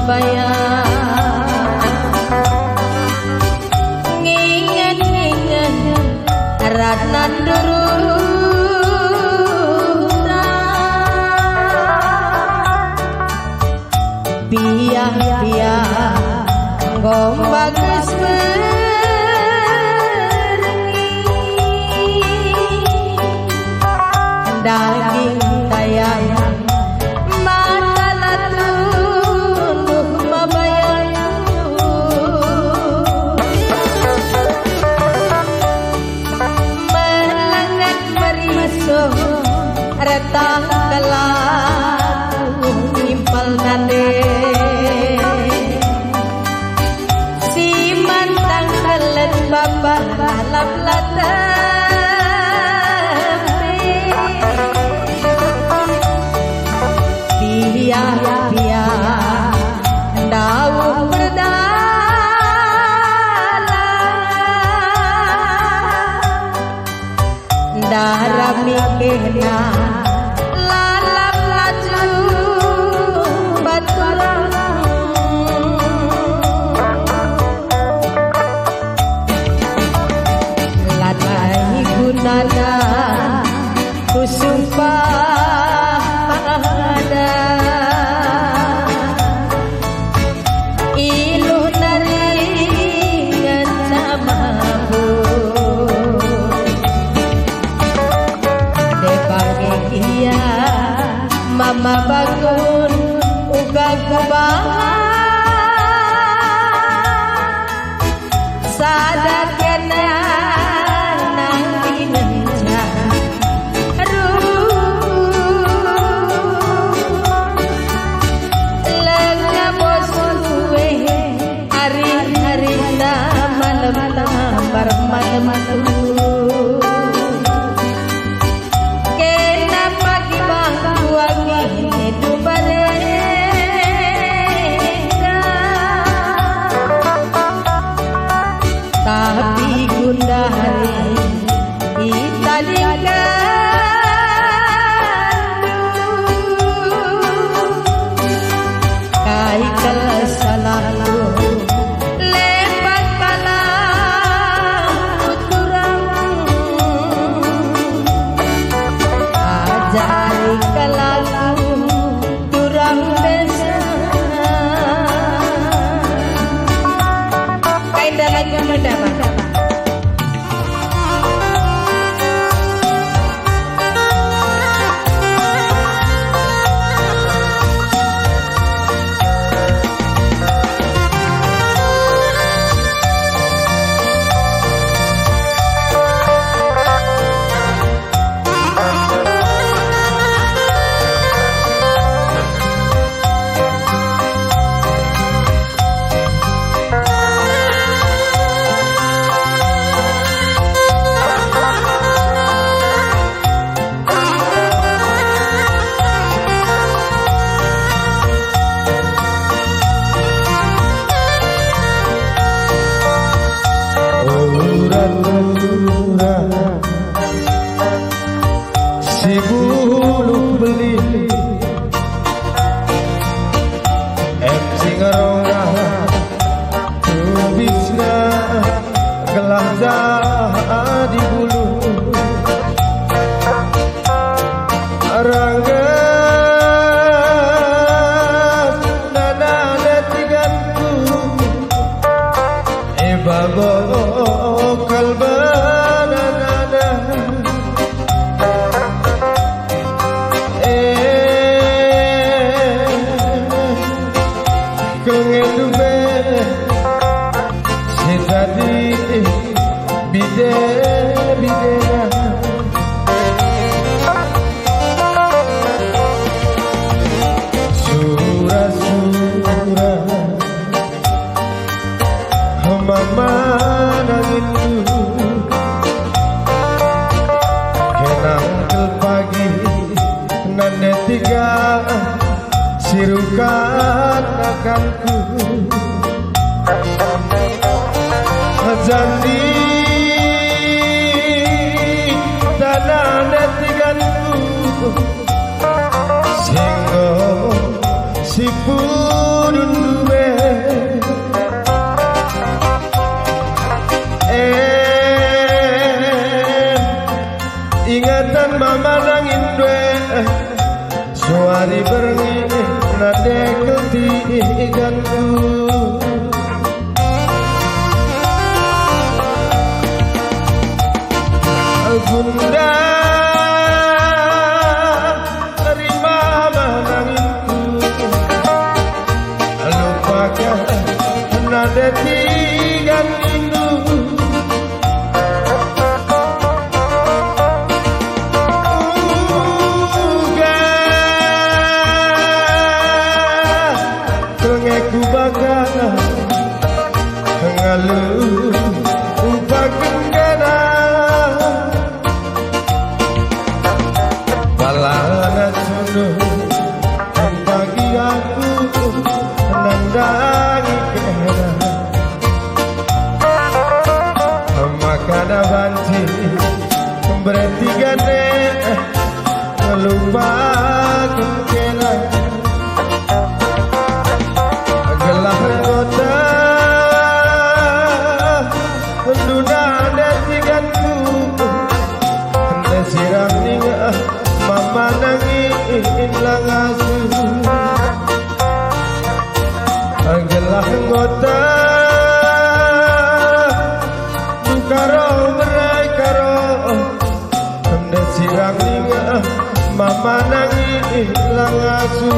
mabayang nginget-nginget ranan durutan biang-biang gombak geus daging tayang mata latunduh mabayang melangat meriso retang kelang impal nande si mantang kelet babah lalap latah biar daun berdalam darah mikirna lalap laju baturan latai gunana kusumpah pada iluh naringan samabu depake kia mama bangun uga kubahan sadar kena nang dinenca kena pagi bangku wangi hidup mereka tapi gundah hari italika kai kesalahan si bulu beli sing ronga bisa gelah di bulu rangga nana detiganku bago kalbana nana kengedube sedadi bide bidena sura-sura mama nangindu kenang pagi nane tiga sirukan akanku jandi tanah netiganku singgo si pudundu mari berengi nade ketiganku Bunda terima menanginku lupakan nade tigan itu ku bakal ngalu upah kenggana balana sunuh bagi aku nandangi kena makana banci berhenti gane lupa kena gelah kota penduna detiganku hande siram ninga mama nangin langasu gelah kota karo berai karo hande siram ninga mama nangin langasu